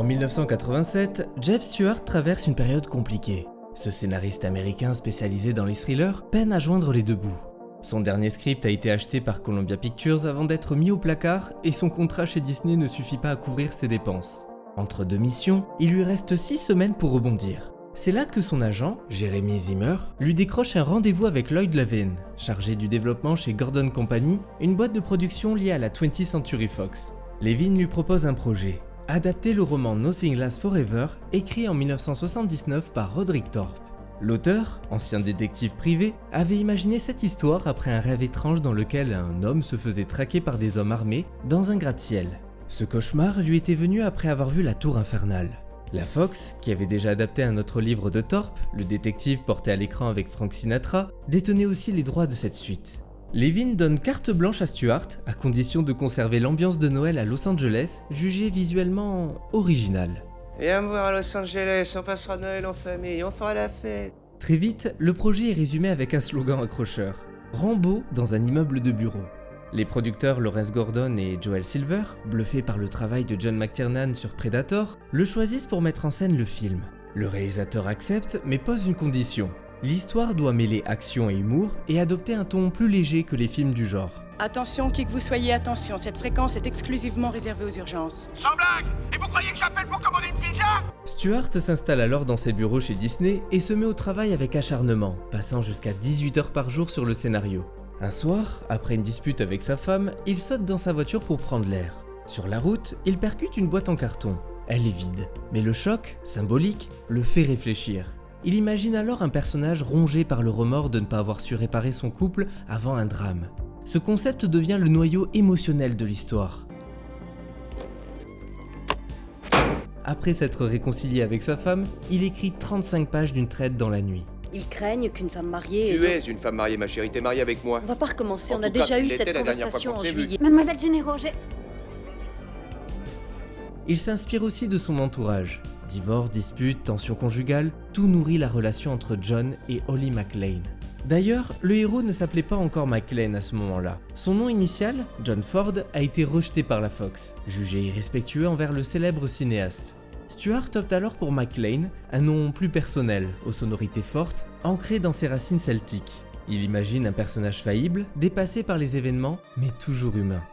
1987, Jeb Stuart traverse une période compliquée. Ce scénariste américain spécialisé dans les thrillers peine à joindre les deux bouts. Son dernier script a été acheté par Columbia Pictures avant d'être mis au placard et son contrat chez Disney ne suffit pas à couvrir ses dépenses. Entre deux missions, il lui reste 6 semaines pour rebondir. C'est là que son agent, Jeremy Zimmer, lui décroche un rendez-vous avec Lloyd Levin, chargé du développement chez Gordon Company, une boîte de production liée à la 20th Century Fox. Levin lui propose un projet, adapter le roman Nothing Lasts Forever, écrit en 1979 par Roderick Thorpe. L'auteur, ancien détective privé, avait imaginé cette histoire après un rêve étrange dans lequel un homme se faisait traquer par des hommes armés dans un gratte-ciel. Ce cauchemar lui était venu après avoir vu La Tour Infernale. La Fox, qui avait déjà adapté un autre livre de Thorpe, le détective porté à l'écran avec Frank Sinatra, détenait aussi les droits de cette suite. Levin donne carte blanche à Stuart, à condition de conserver l'ambiance de Noël à Los Angeles, jugée visuellement originale. Viens me voir à Los Angeles, on passera Noël en famille, on fera la fête. Très vite, le projet est résumé avec un slogan accrocheur. Rambo dans un immeuble de bureau. Les producteurs Lawrence Gordon et Joel Silver, bluffés par le travail de John McTiernan sur Predator, le choisissent pour mettre en scène le film. Le réalisateur accepte mais pose une condition. L'histoire doit mêler action et humour et adopter un ton plus léger que les films du genre. Attention, qui que vous soyez, attention, cette fréquence est exclusivement réservée aux urgences. Sans blague! Et vous croyez que j'appelle pour commander une pizza? Stuart s'installe alors dans ses bureaux chez Disney et se met au travail avec acharnement, passant jusqu'à 18 heures par jour sur le scénario. Un soir, après une dispute avec sa femme, il saute dans sa voiture pour prendre l'air. Sur la route, il percute une boîte en carton. Elle est vide, mais le choc, symbolique, le fait réfléchir. Il imagine alors un personnage rongé par le remords de ne pas avoir su réparer son couple avant un drame. Ce concept devient le noyau émotionnel de l'histoire. Après s'être réconcilié avec sa femme, il écrit 35 pages d'une traite dans la nuit. Ils craignent qu'une femme mariée... Tu es une femme mariée, ma chérie, t'es mariée avec moi. On va pas recommencer, En on a tout cas, déjà tu eu l'étais cette la dernière fois conversation qu'on en s'est vu. juillet. Mademoiselle Généraux, Il s'inspire aussi de son entourage. Divorce, disputes, tensions conjugales, tout nourrit la relation entre John et Holly McClane. D'ailleurs, le héros ne s'appelait pas encore McClane à ce moment-là. Son nom initial, John Ford, a été rejeté par la Fox, jugé irrespectueux envers le célèbre cinéaste. Stuart opte alors pour McClane, un nom plus personnel, aux sonorités fortes, ancré dans ses racines celtiques. Il imagine un personnage faillible, dépassé par les événements, mais toujours humain.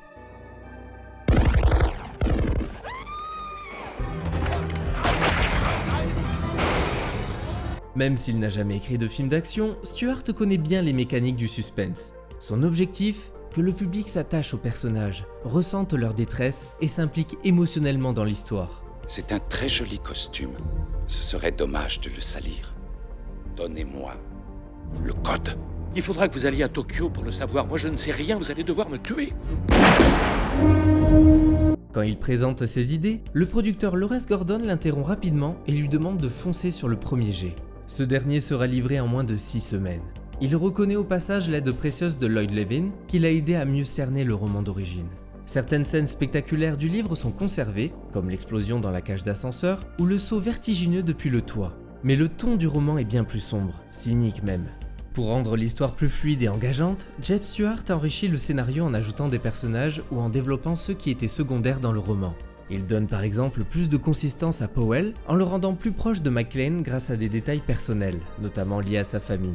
Même s'il n'a jamais écrit de film d'action, Stuart connaît bien les mécaniques du suspense. Son objectif ? Que le public s'attache aux personnages, ressente leur détresse et s'implique émotionnellement dans l'histoire. C'est un très joli costume. Ce serait dommage de le salir. Donnez-moi le code. Il faudra que vous alliez à Tokyo pour le savoir. Moi, je ne sais rien, vous allez devoir me tuer. Quand il présente ses idées, le producteur Lawrence Gordon l'interrompt rapidement et lui demande de foncer sur le premier jet. Ce dernier sera livré en moins de 6 semaines. Il reconnaît au passage l'aide précieuse de Lloyd Levin, qui l'a aidé à mieux cerner le roman d'origine. Certaines scènes spectaculaires du livre sont conservées, comme l'explosion dans la cage d'ascenseur ou le saut vertigineux depuis le toit. Mais le ton du roman est bien plus sombre, cynique même. Pour rendre l'histoire plus fluide et engageante, Jeb Stuart enrichit le scénario en ajoutant des personnages ou en développant ceux qui étaient secondaires dans le roman. Il donne par exemple plus de consistance à Powell en le rendant plus proche de McClane grâce à des détails personnels, notamment liés à sa famille.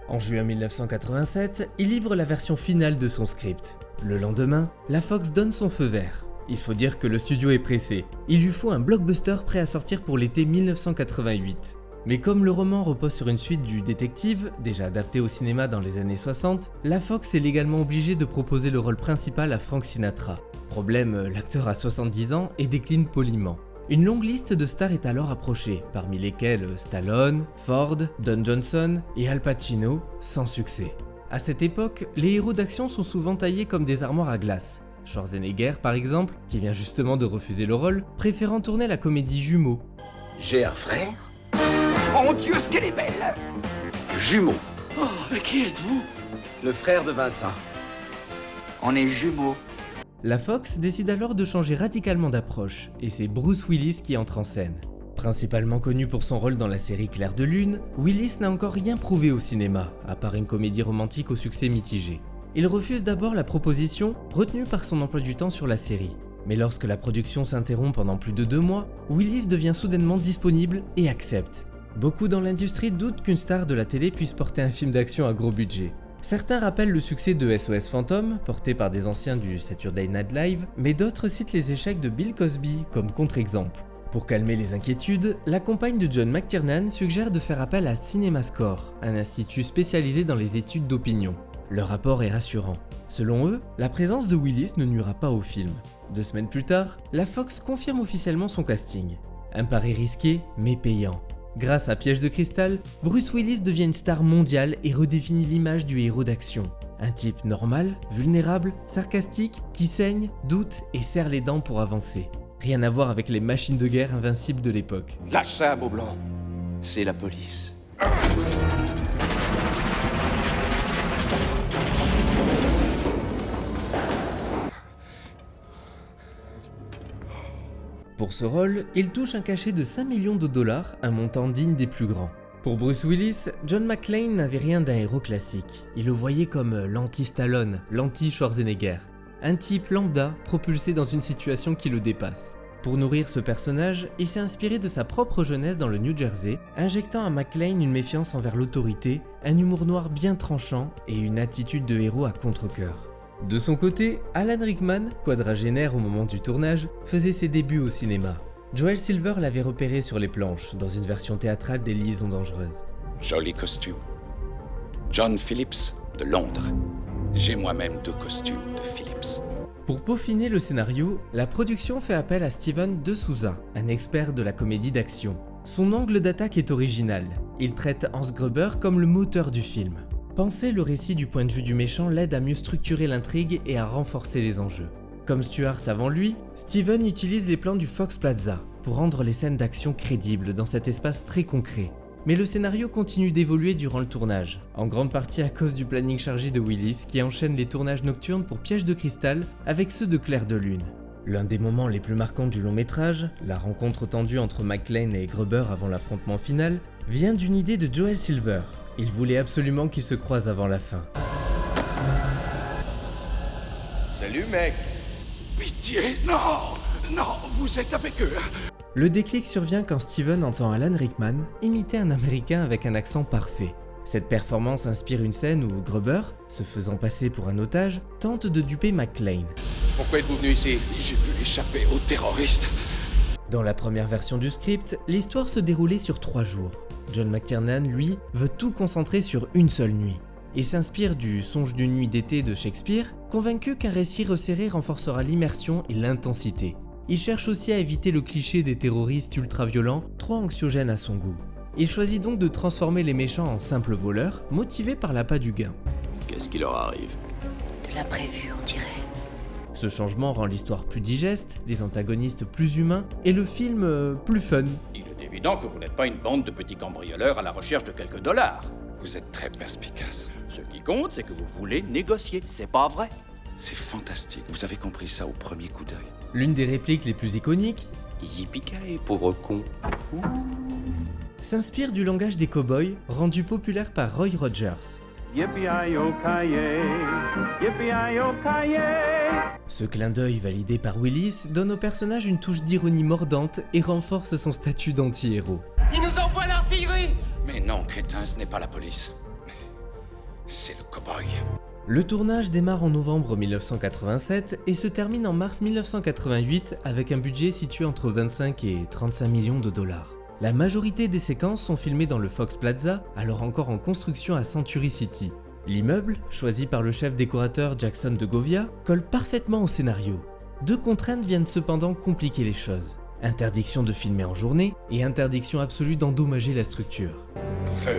En juin 1987, il livre la version finale de son script. Le lendemain, la Fox donne son feu vert. Il faut dire que le studio est pressé. Il lui faut un blockbuster prêt à sortir pour l'été 1988. Mais comme le roman repose sur une suite du détective, déjà adapté au cinéma dans les années 60, la Fox est légalement obligée de proposer le rôle principal à Frank Sinatra. Problème, l'acteur a 70 ans et décline poliment. Une longue liste de stars est alors approchée, parmi lesquelles Stallone, Ford, Don Johnson et Al Pacino, sans succès. À cette époque, les héros d'action sont souvent taillés comme des armoires à glace. Schwarzenegger, par exemple, qui vient justement de refuser le rôle, préférant tourner la comédie Jumeaux. J'ai un frère. Oh mon Dieu, ce qu'elle est belle! Jumeau. Oh, mais qui êtes-vous? Le frère de Vincent. On est jumeaux. La Fox décide alors de changer radicalement d'approche, et c'est Bruce Willis qui entre en scène. Principalement connu pour son rôle dans la série Clair de Lune, Willis n'a encore rien prouvé au cinéma, à part une comédie romantique au succès mitigé. Il refuse d'abord la proposition, retenue par son emploi du temps sur la série. Mais lorsque la production s'interrompt pendant plus de 2 mois, Willis devient soudainement disponible et accepte. Beaucoup dans l'industrie doutent qu'une star de la télé puisse porter un film d'action à gros budget. Certains rappellent le succès de SOS Phantom, porté par des anciens du Saturday Night Live, mais d'autres citent les échecs de Bill Cosby comme contre-exemple. Pour calmer les inquiétudes, la compagne de John McTiernan suggère de faire appel à CinemaScore, un institut spécialisé dans les études d'opinion. Leur rapport est rassurant. Selon eux, la présence de Willis ne nuira pas au film. 2 semaines plus tard, la Fox confirme officiellement son casting. Un pari risqué, mais payant. Grâce à Piège de cristal, Bruce Willis devient une star mondiale et redéfinit l'image du héros d'action. Un type normal, vulnérable, sarcastique, qui saigne, doute et serre les dents pour avancer. Rien à voir avec les machines de guerre invincibles de l'époque. Lâche ça, beau blanc. C'est la police. Pour ce rôle, il touche un cachet de 5 millions de dollars, un montant digne des plus grands. Pour Bruce Willis, John McClane n'avait rien d'un héros classique. Il le voyait comme l'anti-Stallone, l'anti-Schwarzenegger. Un type lambda propulsé dans une situation qui le dépasse. Pour nourrir ce personnage, il s'est inspiré de sa propre jeunesse dans le New Jersey, injectant à McClane une méfiance envers l'autorité, un humour noir bien tranchant et une attitude de héros à contre-cœur. De son côté, Alan Rickman, quadragénaire au moment du tournage, faisait ses débuts au cinéma. Joel Silver l'avait repéré sur les planches, dans une version théâtrale des Liaisons dangereuses. Joli costume. John Phillips, de Londres. J'ai moi-même 2 costumes de Phillips. Pour peaufiner le scénario, la production fait appel à Steven De Souza, un expert de la comédie d'action. Son angle d'attaque est original. Il traite Hans Gruber comme le moteur du film. Penser le récit du point de vue du méchant l'aide à mieux structurer l'intrigue et à renforcer les enjeux. Comme Stewart avant lui, Steven utilise les plans du Fox Plaza pour rendre les scènes d'action crédibles dans cet espace très concret. Mais le scénario continue d'évoluer durant le tournage, en grande partie à cause du planning chargé de Willis qui enchaîne les tournages nocturnes pour Piège de cristal avec ceux de Clair de lune. L'un des moments les plus marquants du long métrage, la rencontre tendue entre McClane et Gruber avant l'affrontement final, vient d'une idée de Joel Silver. Il voulait absolument qu'ils se croisent avant la fin. Salut, mec. Pitié, non! Non, vous êtes avec eux! Le déclic survient quand Steven entend Alan Rickman imiter un Américain avec un accent parfait. Cette performance inspire une scène où Gruber, se faisant passer pour un otage, tente de duper McClane. Pourquoi êtes-vous venu ici? J'ai pu échapper aux terroristes. Dans la première version du script, l'histoire se déroulait sur 3 jours. John McTiernan, lui, veut tout concentrer sur une seule nuit. Il s'inspire du Songe d'une nuit d'été de Shakespeare, convaincu qu'un récit resserré renforcera l'immersion et l'intensité. Il cherche aussi à éviter le cliché des terroristes ultra-violents, trop anxiogènes à son goût. Il choisit donc de transformer les méchants en simples voleurs, motivés par l'appât du gain. Qu'est-ce qui leur arrive? De l'imprévu, on dirait. Ce changement rend l'histoire plus digeste, les antagonistes plus humains et le film plus fun. Il est évident que vous n'êtes pas une bande de petits cambrioleurs à la recherche de quelques dollars. Vous êtes très perspicace. Ce qui compte, c'est que vous voulez négocier, c'est pas vrai? C'est fantastique. Vous avez compris ça au premier coup d'œil. L'une des répliques les plus iconiques Yippee-ki-yay, pauvre con. s'inspire du langage des cow-boys, rendu populaire par Roy Rogers. Ce clin d'œil validé par Willis donne au personnage une touche d'ironie mordante et renforce son statut d'anti-héros. Ils nous envoient l'artillerie! Mais non, crétin, ce n'est pas la police. C'est le cow-boy. Le tournage démarre en novembre 1987 et se termine en mars 1988 avec un budget situé entre 25 et 35 millions de dollars. La majorité des séquences sont filmées dans le Fox Plaza, alors encore en construction à Century City. L'immeuble, choisi par le chef décorateur Jackson de Govia, colle parfaitement au scénario. 2 contraintes viennent cependant compliquer les choses. Interdiction de filmer en journée et interdiction absolue d'endommager la structure. Feu.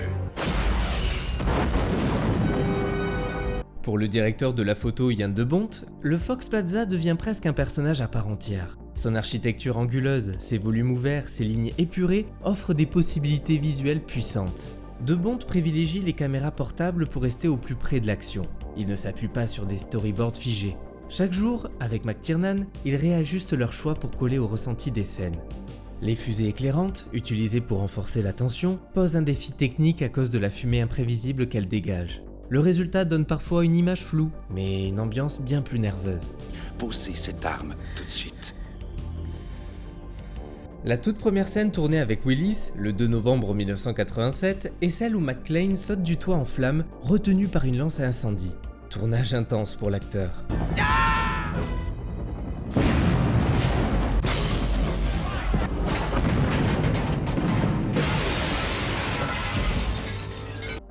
Pour le directeur de la photo Yann de Bont, le Fox Plaza devient presque un personnage à part entière. Son architecture anguleuse, ses volumes ouverts, ses lignes épurées offrent des possibilités visuelles puissantes. De Bont privilégie les caméras portables pour rester au plus près de l'action. Il ne s'appuie pas sur des storyboards figés. Chaque jour, avec McTiernan, ils réajustent leur choix pour coller au ressenti des scènes. Les fusées éclairantes, utilisées pour renforcer la tension, posent un défi technique à cause de la fumée imprévisible qu'elles dégagent. Le résultat donne parfois une image floue, mais une ambiance bien plus nerveuse. Posez cette arme tout de suite. La toute première scène tournée avec Willis, le 2 novembre 1987, est celle où McClane saute du toit en flammes, retenu par une lance à incendie. Tournage intense pour l'acteur.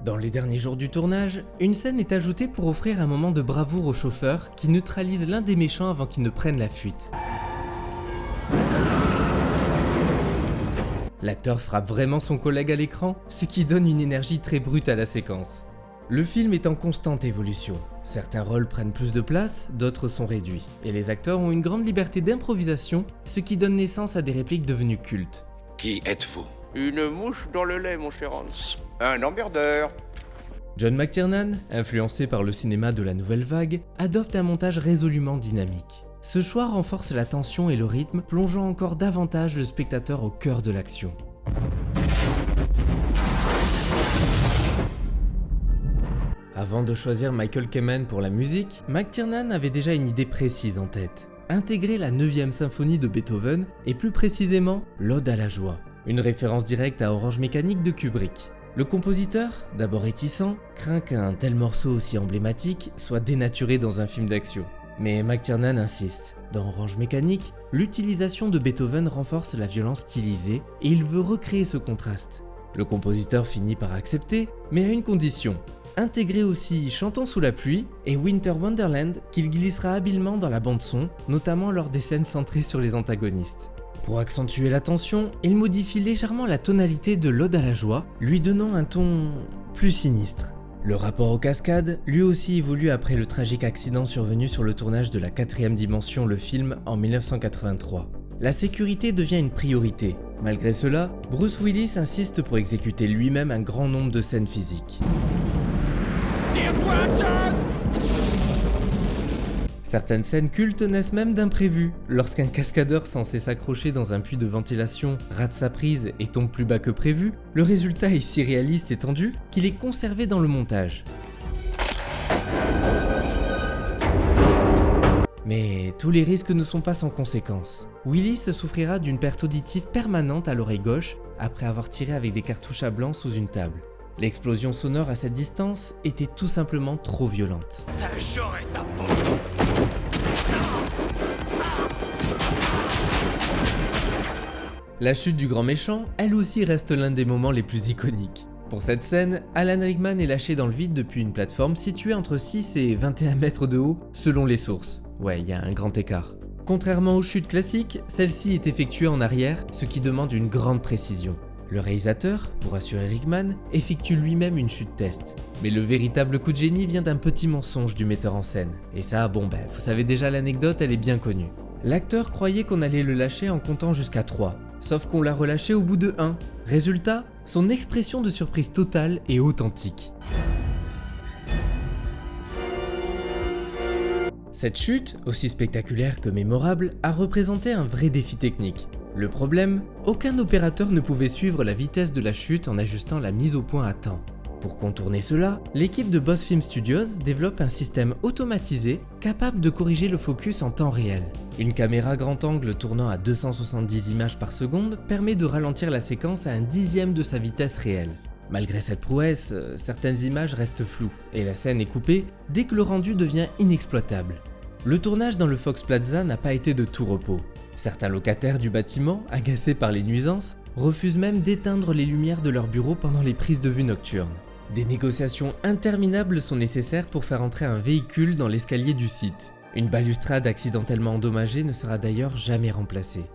Dans les derniers jours du tournage, une scène est ajoutée pour offrir un moment de bravoure au chauffeur qui neutralise l'un des méchants avant qu'il ne prenne la fuite. L'acteur frappe vraiment son collègue à l'écran, ce qui donne une énergie très brute à la séquence. Le film est en constante évolution. Certains rôles prennent plus de place, d'autres sont réduits. Et les acteurs ont une grande liberté d'improvisation, ce qui donne naissance à des répliques devenues cultes. Qui êtes-vous? Une mouche dans le lait, mon cher Hans. Un emmerdeur. John McTiernan, influencé par le cinéma de la Nouvelle Vague, adopte un montage résolument dynamique. Ce choix renforce la tension et le rythme, plongeant encore davantage le spectateur au cœur de l'action. Avant de choisir Michael Kamen pour la musique, McTiernan avait déjà une idée précise en tête. Intégrer la 9e symphonie de Beethoven, et plus précisément l'Ode à la joie. Une référence directe à Orange Mécanique de Kubrick. Le compositeur, d'abord réticent, craint qu'un tel morceau aussi emblématique soit dénaturé dans un film d'action. Mais McTiernan insiste. Dans Orange Mécanique, l'utilisation de Beethoven renforce la violence stylisée et il veut recréer ce contraste. Le compositeur finit par accepter, mais à une condition. Intégrer aussi Chantons sous la pluie et Winter Wonderland qu'il glissera habilement dans la bande-son, notamment lors des scènes centrées sur les antagonistes. Pour accentuer la tension, il modifie légèrement la tonalité de l'Ode à la joie, lui donnant un ton plus sinistre. Le rapport aux cascades, lui aussi évolue après le tragique accident survenu sur le tournage de la 4e dimension, le film, en 1983. La sécurité devient une priorité. Malgré cela, Bruce Willis insiste pour exécuter lui-même un grand nombre de scènes physiques. Certaines scènes cultes naissent même d'imprévus. Lorsqu'un cascadeur censé s'accrocher dans un puits de ventilation rate sa prise et tombe plus bas que prévu, le résultat est si réaliste et tendu qu'il est conservé dans le montage. Mais tous les risques ne sont pas sans conséquences. Willis souffrira d'une perte auditive permanente à l'oreille gauche après avoir tiré avec des cartouches à blanc sous une table. L'explosion sonore à cette distance était tout simplement trop violente. J'aurai ta peau. La chute du grand méchant, elle aussi reste l'un des moments les plus iconiques. Pour cette scène, Alan Rickman est lâché dans le vide depuis une plateforme située entre 6 et 21 mètres de haut, selon les sources. Ouais, il y a un grand écart. Contrairement aux chutes classiques, celle-ci est effectuée en arrière, ce qui demande une grande précision. Le réalisateur, pour assurer Rickman, effectue lui-même une chute test. Mais le véritable coup de génie vient d'un petit mensonge du metteur en scène. Et ça, vous savez déjà l'anecdote, elle est bien connue. L'acteur croyait qu'on allait le lâcher en comptant jusqu'à 3, sauf qu'on l'a relâché au bout de 1. Résultat, son expression de surprise totale et authentique. Cette chute, aussi spectaculaire que mémorable, a représenté un vrai défi technique. Le problème, aucun opérateur ne pouvait suivre la vitesse de la chute en ajustant la mise au point à temps. Pour contourner cela, l'équipe de Boss Film Studios développe un système automatisé capable de corriger le focus en temps réel. Une caméra grand angle tournant à 270 images par seconde permet de ralentir la séquence à 1/10 de sa vitesse réelle. Malgré cette prouesse, certaines images restent floues et la scène est coupée dès que le rendu devient inexploitable. Le tournage dans le Fox Plaza n'a pas été de tout repos. Certains locataires du bâtiment, agacés par les nuisances, refusent même d'éteindre les lumières de leur bureau pendant les prises de vue nocturnes. Des négociations interminables sont nécessaires pour faire entrer un véhicule dans l'escalier du site. Une balustrade accidentellement endommagée ne sera d'ailleurs jamais remplacée.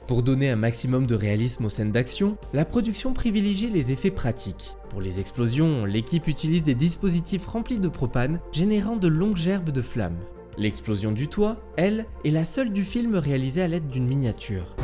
Pour donner un maximum de réalisme aux scènes d'action, la production privilégie les effets pratiques. Pour les explosions, l'équipe utilise des dispositifs remplis de propane, générant de longues gerbes de flammes. L'explosion du toit, elle, est la seule du film réalisée à l'aide d'une miniature.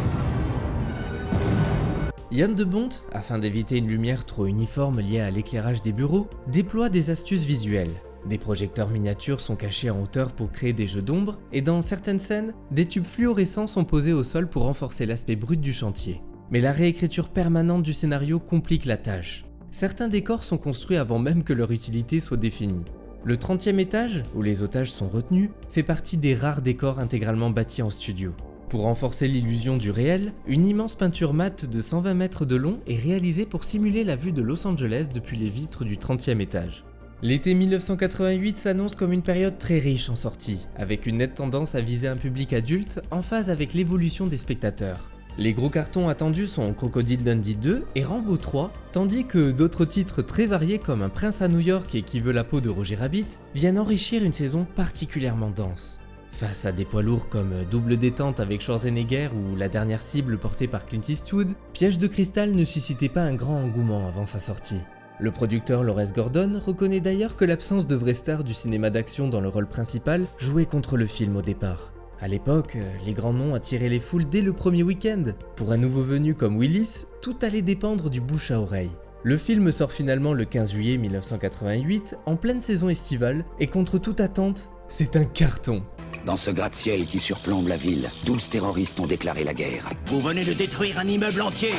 Jan de Bont, afin d'éviter une lumière trop uniforme liée à l'éclairage des bureaux, déploie des astuces visuelles. Des projecteurs miniatures sont cachés en hauteur pour créer des jeux d'ombre, et dans certaines scènes, des tubes fluorescents sont posés au sol pour renforcer l'aspect brut du chantier. Mais la réécriture permanente du scénario complique la tâche. Certains décors sont construits avant même que leur utilité soit définie. Le 30e étage, où les otages sont retenus, fait partie des rares décors intégralement bâtis en studio. Pour renforcer l'illusion du réel, une immense peinture mate de 120 mètres de long est réalisée pour simuler la vue de Los Angeles depuis les vitres du 30e étage. L'été 1988 s'annonce comme une période très riche en sorties, avec une nette tendance à viser un public adulte en phase avec l'évolution des spectateurs. Les gros cartons attendus sont Crocodile Dundee 2 et Rambo 3, tandis que d'autres titres très variés comme Un prince à New York et Qui veut la peau de Roger Rabbit viennent enrichir une saison particulièrement dense. Face à des poids lourds comme Double détente avec Schwarzenegger ou La dernière cible portée par Clint Eastwood, Piège de cristal ne suscitait pas un grand engouement avant sa sortie. Le producteur Lawrence Gordon reconnaît d'ailleurs que l'absence de vraies stars du cinéma d'action dans le rôle principal jouait contre le film au départ. À l'époque, les grands noms attiraient les foules dès le premier week-end. Pour un nouveau venu comme Willis, tout allait dépendre du bouche à oreille. Le film sort finalement le 15 juillet 1988, en pleine saison estivale, et contre toute attente, c'est un carton. Dans ce gratte-ciel qui surplombe la ville, 12 terroristes ont déclaré la guerre. Vous venez de détruire un immeuble entier.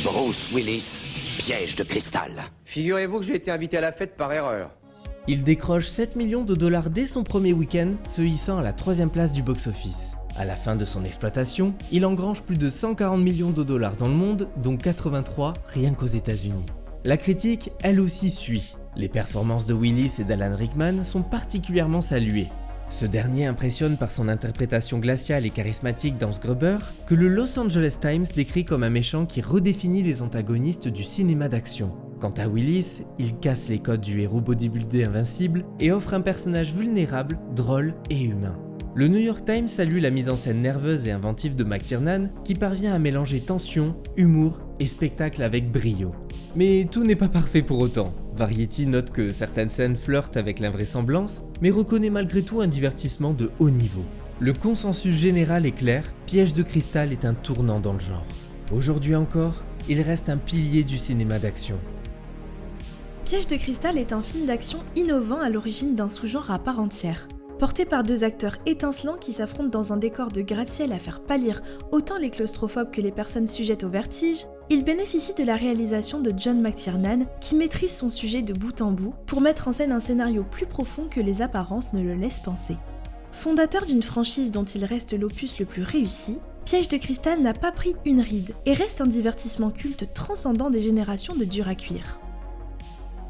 Bruce Willis, Piège de cristal. Figurez-vous que j'ai été invité à la fête par erreur. Il décroche 7 millions de dollars dès son premier week-end, se hissant à la 3e place du box-office. À la fin de son exploitation, il engrange plus de 140 millions de dollars dans le monde, dont 83 rien qu'aux États-Unis. La critique, elle aussi, suit. Les performances de Willis et d'Alan Rickman sont particulièrement saluées. Ce dernier impressionne par son interprétation glaciale et charismatique dans Scrubber, que le Los Angeles Times décrit comme un méchant qui redéfinit les antagonistes du cinéma d'action. Quant à Willis, il casse les codes du héros bodybuildé invincible et offre un personnage vulnérable, drôle et humain. Le New York Times salue la mise en scène nerveuse et inventive de McTiernan qui parvient à mélanger tension, humour et spectacle avec brio. Mais tout n'est pas parfait pour autant. Variety note que certaines scènes flirtent avec l'invraisemblance, mais reconnaît malgré tout un divertissement de haut niveau. Le consensus général est clair, Piège de cristal est un tournant dans le genre. Aujourd'hui encore, il reste un pilier du cinéma d'action. Piège de cristal est un film d'action innovant à l'origine d'un sous-genre à part entière. Porté par deux acteurs étincelants qui s'affrontent dans un décor de gratte-ciel à faire pâlir autant les claustrophobes que les personnes sujettes au vertige, il bénéficie de la réalisation de John McTiernan qui maîtrise son sujet de bout en bout pour mettre en scène un scénario plus profond que les apparences ne le laissent penser. Fondateur d'une franchise dont il reste l'opus le plus réussi, Piège de cristal n'a pas pris une ride et reste un divertissement culte transcendant des générations de dur à cuire.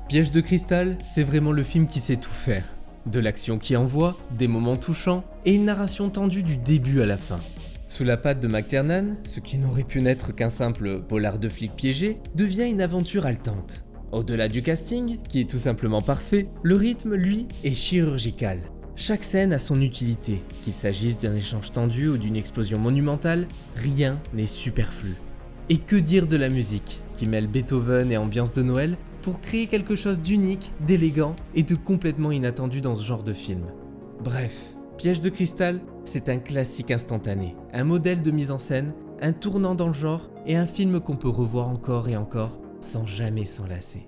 Piège de cristal, c'est vraiment le film qui sait tout faire. De l'action qui envoie, des moments touchants et une narration tendue du début à la fin. Sous la patte de McTiernan, ce qui n'aurait pu n'être qu'un simple polar de flic piégé, devient une aventure haletante. Au-delà du casting, qui est tout simplement parfait, le rythme, lui, est chirurgical. Chaque scène a son utilité, qu'il s'agisse d'un échange tendu ou d'une explosion monumentale, rien n'est superflu. Et que dire de la musique, qui mêle Beethoven et ambiance de Noël pour créer quelque chose d'unique, d'élégant et de complètement inattendu dans ce genre de film. Bref, Piège de cristal, c'est un classique instantané, un modèle de mise en scène, un tournant dans le genre et un film qu'on peut revoir encore et encore sans jamais s'en lasser.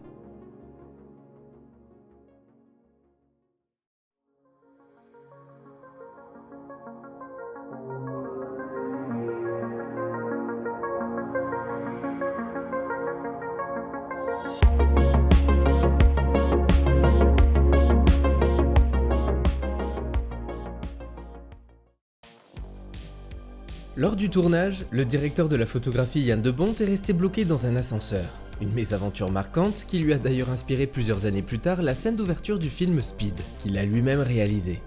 Lors du tournage, le directeur de la photographie Yann de Bont est resté bloqué dans un ascenseur. Une mésaventure marquante qui lui a d'ailleurs inspiré plusieurs années plus tard la scène d'ouverture du film Speed, qu'il a lui-même réalisé.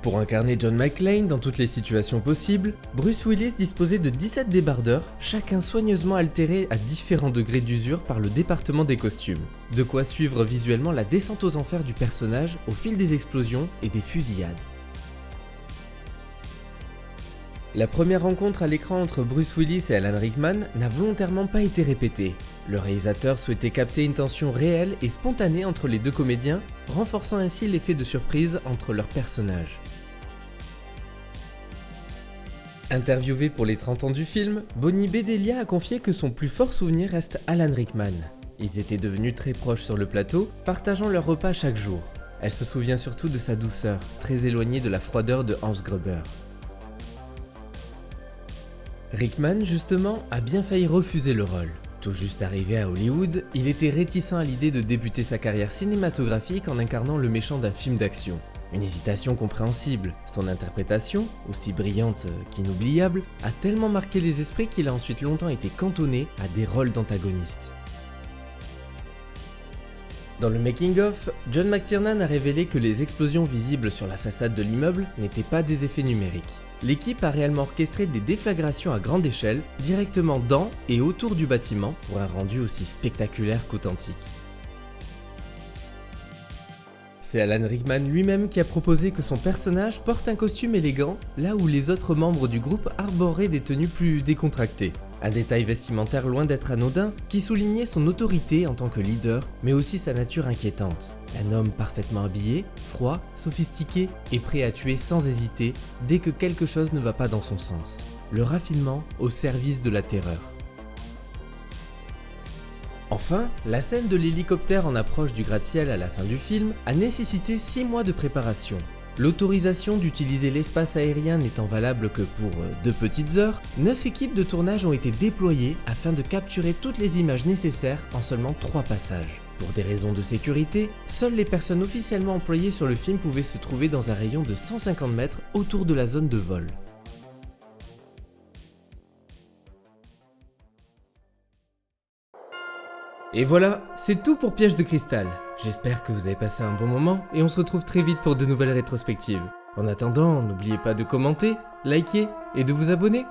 Pour incarner John McClane dans toutes les situations possibles, Bruce Willis disposait de 17 débardeurs, chacun soigneusement altéré à différents degrés d'usure par le département des costumes. De quoi suivre visuellement la descente aux enfers du personnage au fil des explosions et des fusillades. La première rencontre à l'écran entre Bruce Willis et Alan Rickman n'a volontairement pas été répétée. Le réalisateur souhaitait capter une tension réelle et spontanée entre les deux comédiens, renforçant ainsi l'effet de surprise entre leurs personnages. Interviewé pour les 30 ans du film, Bonnie Bedelia a confié que son plus fort souvenir reste Alan Rickman. Ils étaient devenus très proches sur le plateau, partageant leur repas chaque jour. Elle se souvient surtout de sa douceur, très éloignée de la froideur de Hans Gruber. Rickman, justement, a bien failli refuser le rôle. Tout juste arrivé à Hollywood, il était réticent à l'idée de débuter sa carrière cinématographique en incarnant le méchant d'un film d'action. Une hésitation compréhensible. Son interprétation, aussi brillante qu'inoubliable, a tellement marqué les esprits qu'il a ensuite longtemps été cantonné à des rôles d'antagoniste. Dans le making-of, John McTiernan a révélé que les explosions visibles sur la façade de l'immeuble n'étaient pas des effets numériques. L'équipe a réellement orchestré des déflagrations à grande échelle, directement dans et autour du bâtiment, pour un rendu aussi spectaculaire qu'authentique. C'est Alan Rickman lui-même qui a proposé que son personnage porte un costume élégant, là où les autres membres du groupe arboraient des tenues plus décontractées. Un détail vestimentaire loin d'être anodin, qui soulignait son autorité en tant que leader, mais aussi sa nature inquiétante. Un homme parfaitement habillé, froid, sophistiqué et prêt à tuer sans hésiter dès que quelque chose ne va pas dans son sens. Le raffinement au service de la terreur. Enfin, la scène de l'hélicoptère en approche du gratte-ciel à la fin du film a nécessité 6 mois de préparation. L'autorisation d'utiliser l'espace aérien n'étant valable que pour 2 petites heures, 9 équipes de tournage ont été déployées afin de capturer toutes les images nécessaires en seulement 3 passages. Pour des raisons de sécurité, seules les personnes officiellement employées sur le film pouvaient se trouver dans un rayon de 150 mètres autour de la zone de vol. Et voilà, c'est tout pour Piège de Cristal. J'espère que vous avez passé un bon moment et on se retrouve très vite pour de nouvelles rétrospectives. En attendant, n'oubliez pas de commenter, liker et de vous abonner.